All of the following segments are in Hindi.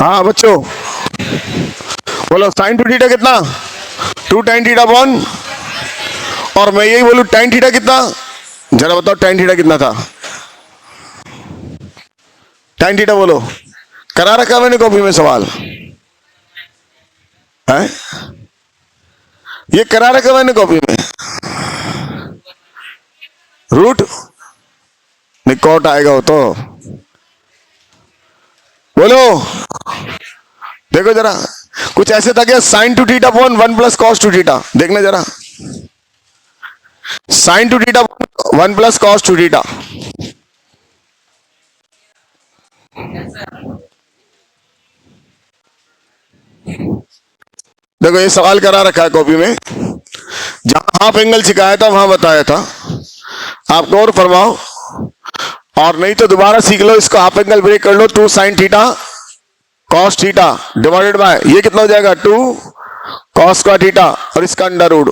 हाँ बच्चों बोलो, साइन टू थीटा कितना? 2 tan थीटा अपॉन, और मैं यही बोलूं tan थीटा कितना? जरा बताओ tan थीटा कितना था? tan थीटा बोलो। करा रखा मैंने कॉपी में सवाल है, ये करा रखा मैंने कॉपी में। रूट नहीं, कॉट आएगा वो तो। बोलो देखो जरा, कुछ ऐसे था क्या? Sign to theta upon 1 plus cos two theta, देखना जरा। Sign to theta 1 plus cos two theta. देखो ये सवाल करा रखा है कॉपी में, जहां हाफ एंगल सिखाया था वहां बताया था आपको, और फरमाओ। और नहीं तो दोबारा सीख लो इसको, हाफ एंगल ब्रेक कर लो। 2 sine theta cos theta divided by ये कितना हो जाएगा? 2 कॉस का थीटा, और इसका अंडर रूट।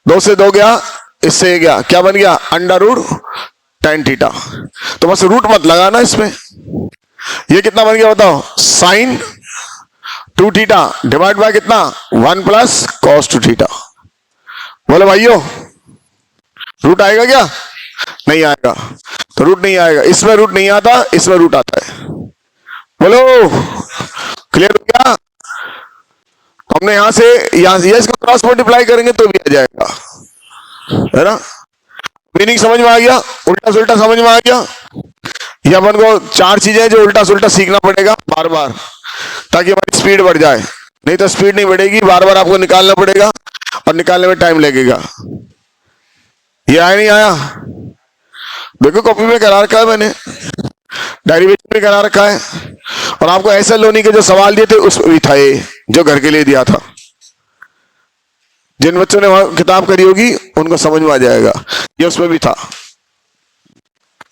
2 से 2 गया, इससे गया, क्या बन गया? Under root tan theta. तो बस रूट मत लगाना इसमें। ये कितना बन गया बताओ? साइन 2 थीटा डिवाइड बाय कितना? 1 प्लस कॉस टू थीटा। बोलो भाइयों, रूट आएगा क्या? नहीं आएगा, तो रूट नहीं आएगा। इसमें रूट नहीं आता, इसमें रूट आता है। बोलो क्लियर हो गया? तो हमने यहां से इसको क्रॉस मल्टीप्लाई करेंगे तो भी आ जाएगा, है ना? मीनिंग समझ में आ गया? उल्टा सुल्टा समझ में आ गया? ये अपन को 4 चीजें जो उल्टा सुल्टा सीखना पड़ेगा बार बार, ताकि हमारी स्पीड बढ़ जाए। नहीं तो स्पीड नहीं बढ़ेगी, बार बार आपको निकालना पड़ेगा, और निकालने में टाइम लगेगा। ये आया नहीं आया? देखो कॉपी में करा रखा है मैंने, डेरिवेशन में करा रखा है, और आपको ऐसा लोनी के जो सवाल दिए थे उसमें भी था ये, जो घर के लिए दिया था। जिन बच्चों ने वहां किताब करी होगी उनको समझ में आ जाएगा, ये उसमें भी था।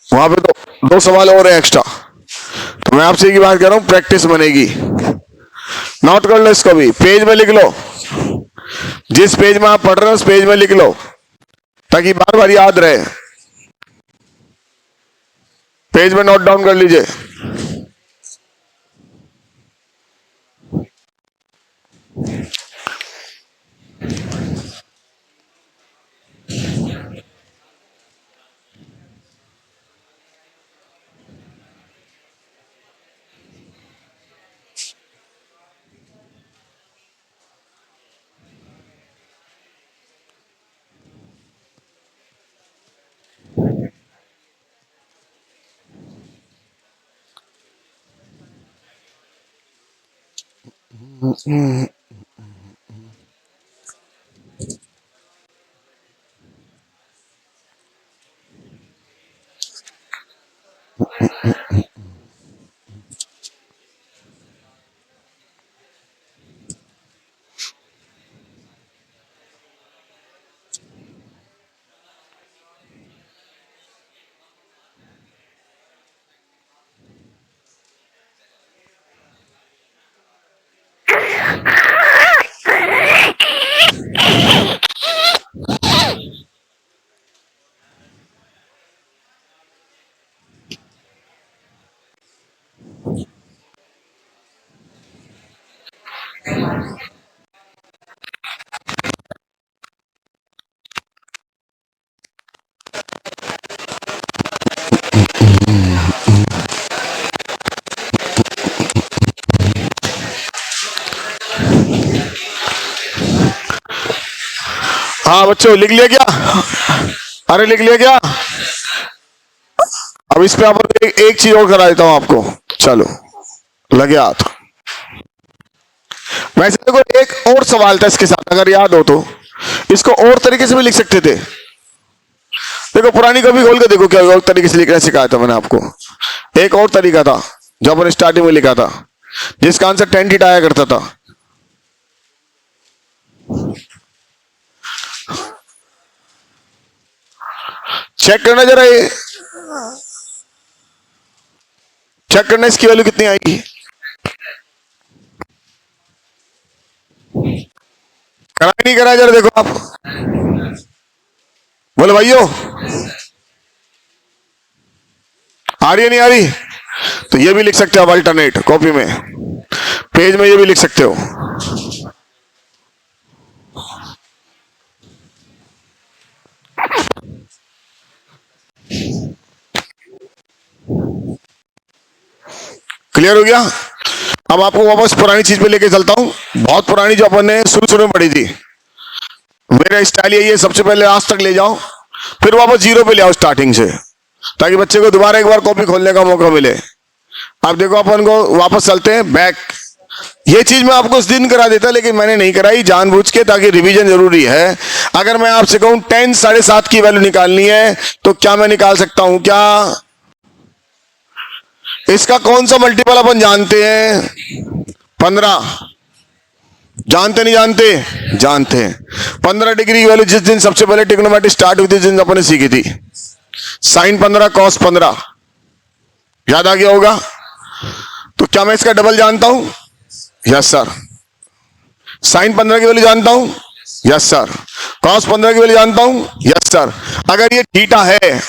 वहां पे तो 2 सवाल और है एक्स्ट्रा। तो मैं आपसे एक बात कह रहा हूं, प्रैक्टिस बनेगी। नोट कर लो इसको भी, पेज में लिख लो। जिस पेज में आप पढ़ रहे हो उस पेज में लिख लो, ताकि बार बार याद रहे। पेज में नोट डाउन कर लीजिए। हाँ बच्चों, लिख लिया क्या? अरे लिख लिया क्या? अब इस पे आप एक चीज और करा देता हूं आपको। चलो लगे हाथ। वैसे देखो एक और सवाल था इसके साथ, अगर याद हो तो इसको और तरीके से भी लिख सकते थे। देखो पुरानी कॉपी खोल के देखो, क्या और तरीके से लिखना सिखाया था मैंने आपको। एक और तरीका था जो अपन स्टार्टिंग में लिखा था, जिसका आंसर tan थीटा आया करता था। चेक करना जरा, ये चेक करना इसकी वैल्यू कितनी आएगी। करा नहीं करा? जरा देखो आप, बोले भाइयों आ रही है नहीं आ रही? तो ये भी लिख सकते हो आप अल्टरनेट कॉपी में। पेज में ये भी लिख सकते हो। क्लियर हो गया? अब आपको वापस पुरानी चीज पे लेके चलता हूं, बहुत पुरानी जो अपन ने शुरू शुरू में पढ़ी थी। मेरा स्टाइल यही है, सबसे पहले आज तक ले जाओ, फिर वापस जीरो पे ले आओ स्टार्टिंग से, ताकि बच्चे को दोबारा एक बार कॉपी खोलने का मौका मिले। अब देखो अपन को वापस चलते हैं बैक। ये चीज मैं आपको उस दिन करा देता, लेकिन मैंने नहीं कराई जानबूझ के, ताकि रिवीजन जरूरी है। अगर मैं आपसे कहूं 10 7.5 की वैल्यू निकालनी है, तो क्या मैं निकाल सकता हूं क्या? इसका कौन सा मल्टीपल अपन जानते हैं? 15। जानते नहीं जानते? जानते हैं। 15 डिग्री की वैल्यू जिस दिन सबसे पहले ट्रिग्नोमेट्री स्टार्ट हुई थी, जिस दिन अपन ने सीखी थी, साइन 15 कॉस 15, याद आ गया होगा? तो क्या मैं इसका डबल जानता हूं? Yes sir. साइन 15 की वैल्यू जानता हूं? Yes sir. कॉस 15 की वैल्यू जानता हूं? Yes sir. अगर ये थीटा है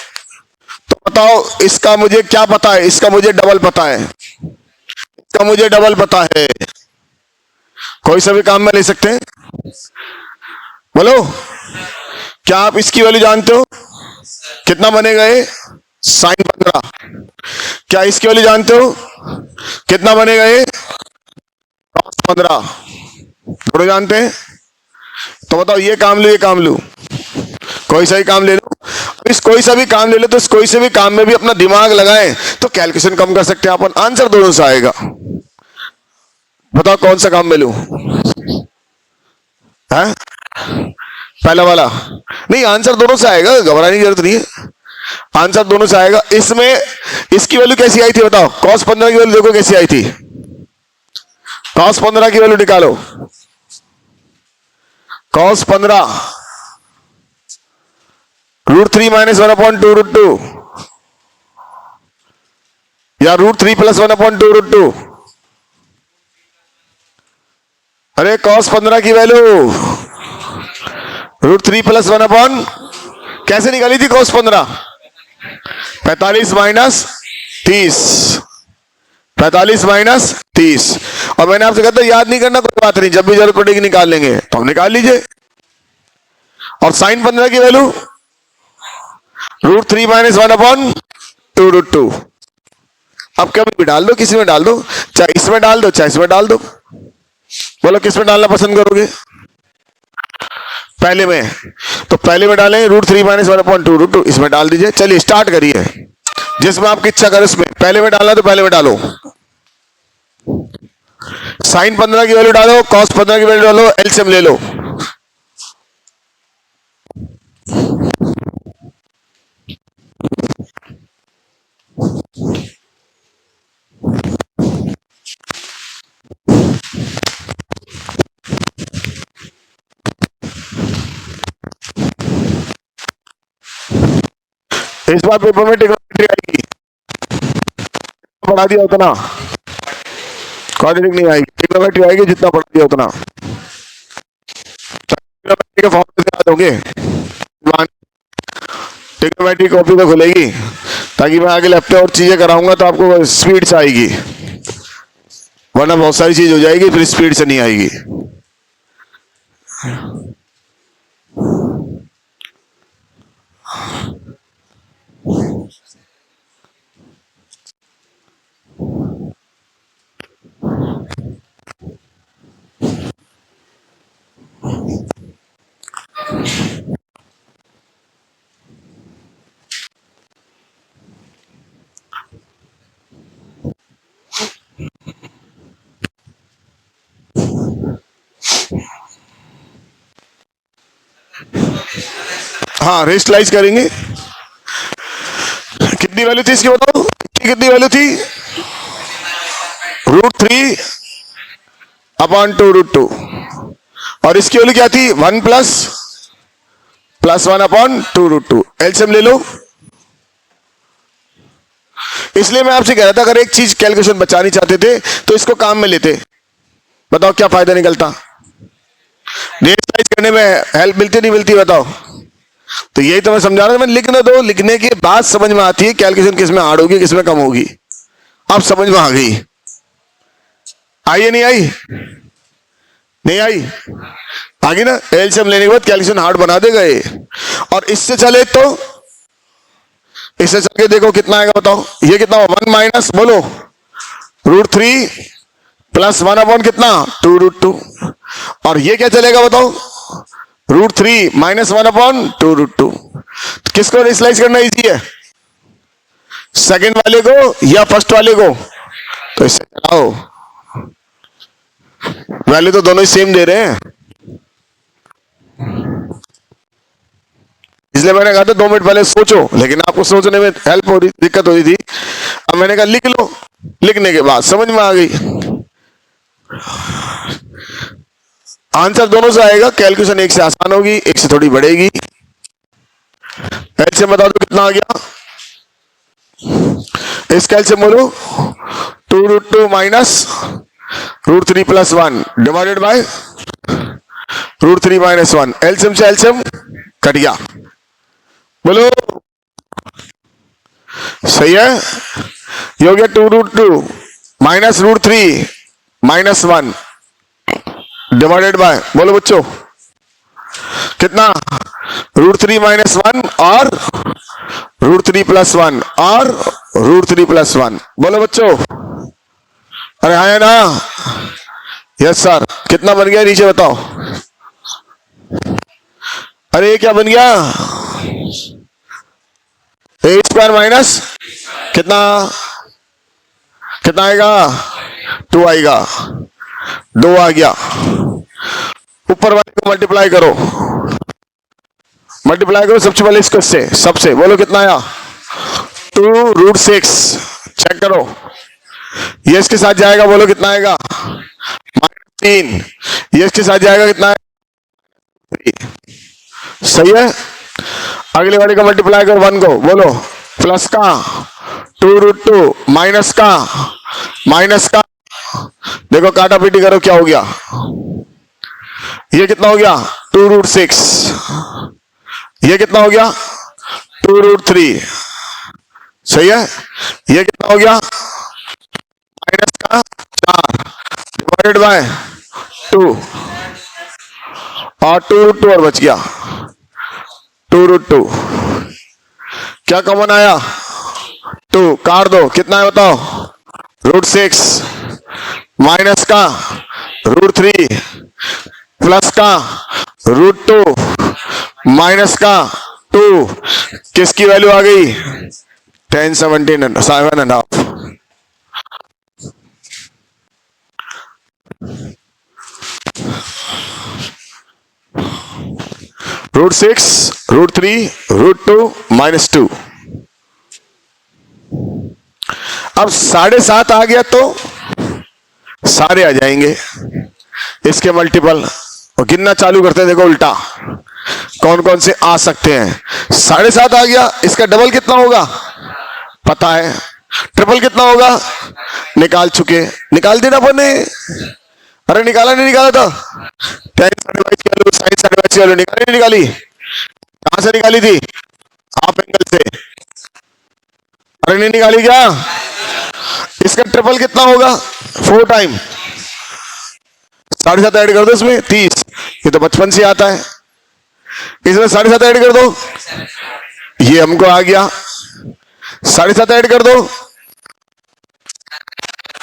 तो बताओ इसका मुझे क्या पता है? इसका मुझे डबल पता है, इसका मुझे डबल पता है। कोई सा भी काम में ले सकते हैं, बोलो। क्या आप इसकी वैल्यू जानते हो? कितना बनेगा ये? साइन 15। क्या इसकी वैल्यू जानते हो? कितना बनेगा ये? कॉस 15। दोनों जानते हैं? तो बताओ ये काम लो, ये काम लो, कोई सा ही काम ले लो। इस कोई सा भी काम ले लो, तो इस कोई से भी काम में भी अपना दिमाग लगाएं तो कैलकुलेशन कम कर सकते हैं अपन, आंसर दोनों से आएगा। बताओ कौन सा काम में लूं? है पहला वाला? नहीं, आंसर दोनों से आएगा, घबराने की जरूरत नहीं है, आंसर दोनों से आएगा। इसमें इसकी वैल्यू कैसी आई थी बताओ? कॉस 15 की वैल्यू देखो कैसी आई थी। कॉस 15 की वैल्यू निकालो। कॉस 15 √3 - 1/2 √2, या √3 + 1/2 √2। अरे कॉस 15 की वैल्यू √3 + 1/, कैसे निकाली थी कॉस 15? 45 - 30, 45 - 30। और मैंने आपसे कहा था याद नहीं करना, कोई बात नहीं, जब भी जरूरत पड़ेगी निकाल लेंगे, तो हम निकाल लीजिए। और साइन 15 की वैल्यू √3 - 1/2 √2। अब कभी भी डाल दो, किसी में डाल दो, चाहे इसमें डाल दो चाहे इसमें डाल दो। बोलो किस में डालना पसंद करोगे? पहले में। तो पहले में डालें √3 - 1/2 √2, इसमें डाल दीजिए। चलिए स्टार्ट करिए, जिसमें आपकी इच्छा करे उसमें। पहले में डालना तो पहले में डालो, साइन 15 की वैल्यू डालो, कॉस 15 की वैल्यू डालो, एलसीएम ले लो। इस बार पेपर में ट्रिग्नोमेट्री आएगी, पढ़ा दिया उतना, क्वाड्रेटिक नहीं आएगी, ट्रिग्नोमेट्री आएगी, जितना पढ़ा दिया उतना। ट्रिग्नोमेट्री के फॉर्मूले याद होंगे, ट्रिग्नोमेट्री कॉपी तो खुलेगी, ताकि मैं आगे लैपटॉप और चीजें कराऊंगा तो आपको स्पीड से आएगी, वरना बहुत सारी चीज हो जाएगी फिर स्पीड से नहीं आएगी। हाँ रेस्टलाइज करेंगे। कितनी वैल्यू थी इसकी बताओ? कितनी वैल्यू थी? √3 / 2 √2। और इसकी वैल्यू क्या थी? 1 + 1/2 √2। एलसीएम ले लो। इसलिए मैं आपसे कह रहा था, अगर एक चीज कैलकुलेशन बचानी चाहते थे तो इसको काम में लेते। बताओ क्या फायदा निकलता? रेस्टलाइज करने में हेल्प मिलती नहीं मिलती बताओ? तो यही तो मैं समझा रहा था। मैं लिखने दो, लिखने के बाद समझ में आती है कैलकुलेशन किस में हार्ड होगी किस में कम होगी। अब समझ में आ गई। आई या नहीं आई? नहीं आई? आगे ना, एलसीएम लेने के बाद कैलकुलेशन हार्ड बना देगा ये। और इससे चले तो इससे चल के देखो कितना आएगा, बताओ ये कितना हो, 1 माइनस बोलो √3 प्लस 1 अपॉन कितना 2√2। और ये क्या चलेगा बताओ, √3 माइनस 1 अपॉन 2√2। किसको रिस्लाइज करना इजी है, सेकंड वाले को या फर्स्ट वाले को? तो इससे चलाओ, वैल्यू तो दोनों ही सेम दे रहे हैं, इसलिए मैंने कहा था 2 मिनट पहले सोचो, लेकिन आपको सोचने में हेल्प हो रही, दिक्कत हो रही थी। अब मैंने कहा लिख लो, लिखने के बाद समझ में आ गई, आंसर दोनों से आएगा। कैलकुलेशन एक से आसान होगी, एक से थोड़ी बढ़ेगी। एल से बता दो कितना आ गया, इस कैल से बोलो 2√2 minus √3 plus 1 divided by √3 minus 1। LCM से एलसीएम कट गया, बोलो सही है। ये हो गया 2√2 माइनस √3 माइनस 1 डिवाइडेड बाय, बोलो बच्चों कितना, √3 माइनस 1 और √3 प्लस 1 और √3 प्लस 1। बोलो बच्चों, अरे आया ना? Yes sir. कितना बन गया नीचे बताओ, अरे ये क्या बन गया, ए स्क्वायर माइनस कितना, कितना आएगा 2 आएगा, 2 आ गया। ऊपर वाले को मल्टीप्लाई करो, मल्टीप्लाई करो सबसे पहले इसको से, सबसे बोलो कितना आया 2√6। चेक करो, ये इसके साथ जाएगा, बोलो कितना आएगा -3। ये इसके साथ जाएगा कितना है 3। सही है। अगले वाले का मल्टीप्लाई करो 1 को, बोलो प्लस का 2√2 माइनस का देखो काटा पीटी करो क्या हो गया, ये कितना हो गया 2√6, ये कितना हो गया 2√3। सही है। ये कितना हो गया माइनस का 4 डिवाइडेड बाय 2 और 2√2 और बच गया 2√2। क्या कॉमन आया 2, काट दो कितना है बताओ √6 माइनस का √3 प्लस का √2 माइनस का 2। किसकी वैल्यू आ गई 10, 17 7.5। √6 √3 √2 -2। अब 7.5 आ गया तो सारे आ जाएंगे इसके मल्टीपल, और गिनना चालू करते हैं। देखो उल्टा कौन कौन से आ सकते हैं। 7.5 आ गया, इसका डबल कितना होगा पता है, ट्रिपल कितना होगा निकाल चुके, निकाल देना बने। अरे निकाला नहीं निकाला था 10 साइंस की वैल्यू निकाली नहीं निकाली, कहां से निकाली थी हाफ एंगल से, अरे नहीं निकाली क्या। इसका ट्रिपल कितना होगा 4 टाइम, 7.5 ऐड कर दो इसमें 30, ये तो 55 से आता है। इसमें 7.5 ऐड कर दो, ये हमको आ गया 7.5 ऐड कर दो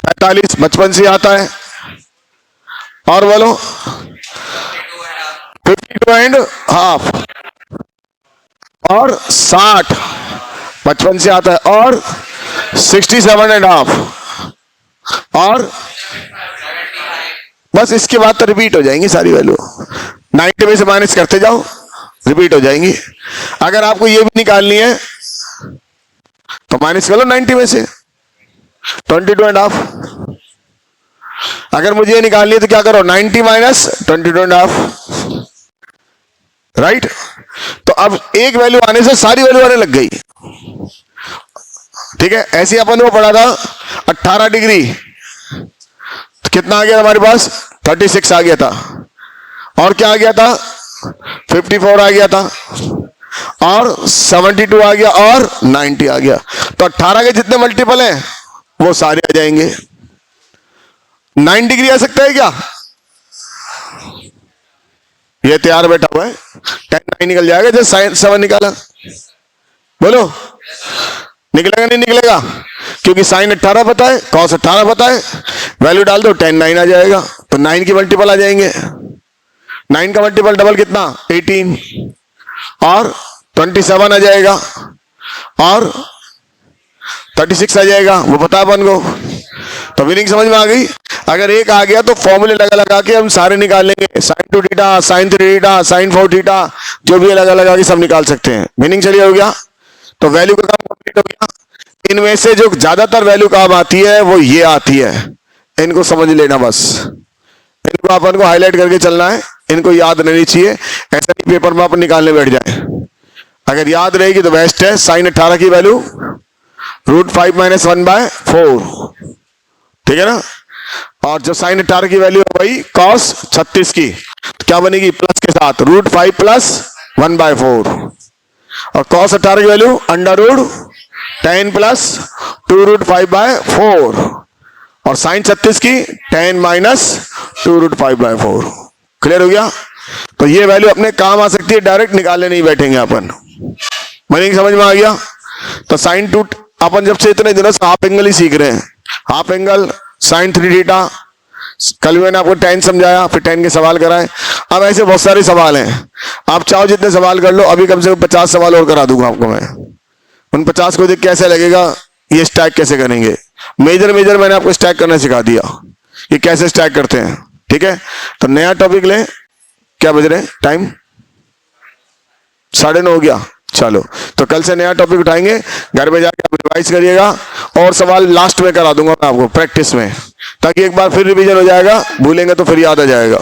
45, 55 से आता है। और बोलो 52.5 और 60 55 से आता है, और 67.5 और बस इसके बाद तो रिपीट हो जाएंगी सारी वैल्यू। 90 में से माइनस करते जाओ, रिपीट हो जाएंगी। अगर आपको ये भी निकालनी है तो माइनस कर लो 90 में से 22.5। अगर मुझे ये निकालनी है तो क्या करो 90 माइनस 22.5, राइट। तो अब एक वैल्यू आने से सारी वैल्यू आने लग गई, ठीक है। ऐसे अपन को पढ़ा था 18 डिग्री, तो कितना आ गया हमारे पास 36 आ गया था, और क्या आ गया था 54 आ गया था, और 72 आ गया, और 90 आ गया। तो 18 के जितने मल्टीपल हैं वो सारे आ जाएंगे। 9 डिग्री आ सकता है क्या? ये तैयार बैठा हुआ है, tan 9 निकल जाएगा जब sin 7 निकाला। बोलो निकलेगा नहीं निकलेगा? क्योंकि sin 18 पता है, cos 18 पता है, वैल्यू डाल दो tan 9 आ जाएगा, तो 9 की मल्टीपल आ जाएंगे। 9 का मल्टीपल डबल कितना? 18 और 27 आ जाएगा और 36 आ जाएगा, वो पता अपन को। तो विनिंग समझ में आ गई? अगर एक आ गया तो फॉर्मूले लगा के हम सारे निकाल लेंगे, sine 2 theta, sine 3 theta, sine 4 theta, जो भी लगा के सब निकाल सकते हैं। मीनिंग चलिए हो गया, तो वैल्यू का काम कंप्लीट हो गया। इनमें से जो ज्यादातर वैल्यू काम आती है वो ये आती है, इनको समझ लेना बस, इनको अपन को हाईलाइट करके चलना है, इनको याद रहनी चाहिए, ऐसा नहीं पेपर में अपन निकालने बैठ जाए। अगर याद रहेगी तो बेस्ट है। साइन 18 की वैल्यू √5 - 1/4, ठीक है ना। और जो साइन 18 की वैल्यू है वही cos 36 की, तो क्या बनेगी? प्लस के साथ √5 + 1/4, और cos 18 की वैल्यू √10 + 2√5/4, और साइन 36 की 10 - 2√5/4। क्लियर हो गया? तो ये वैल्यू अपने काम आ सकती है, डायरेक्ट निकालने नहीं बैठेंगे अपन। मीनिंग समझ में आ गया? तो साइन 2 अपन जब से इतने दिनों से हाफ एंगल ही सीख रहे हैं, हाफ एंगल, साइन 3 थीटा, कल मैंने आपको tan समझाया, फिर tan के सवाल कराए। अब ऐसे बहुत सारे सवाल हैं, आप चाहो जितने सवाल कर लो, अभी कम से कम 50 सवाल और करा दूंगा आपको मैं। उन 50 को देख कैसे लगेगा ये स्टैक कैसे करेंगे। मेजर मैंने आपको स्टैक करना सिखा दिया, ये कैसे स्टैक करते हैं, ठीक है। तो नया टॉपिक लें, क्या बज रहे हैं टाइम? 9:30 हो गया। चलो, तो कल से नया टॉपिक उठाएंगे, घर में जाके आप रिवाइज करिएगा, और सवाल लास्ट में करा दूंगा मैं आपको प्रैक्टिस में, ताकि एक बार फिर रिवीजन हो जाएगा, भूलेंगे तो फिर याद आ जाएगा।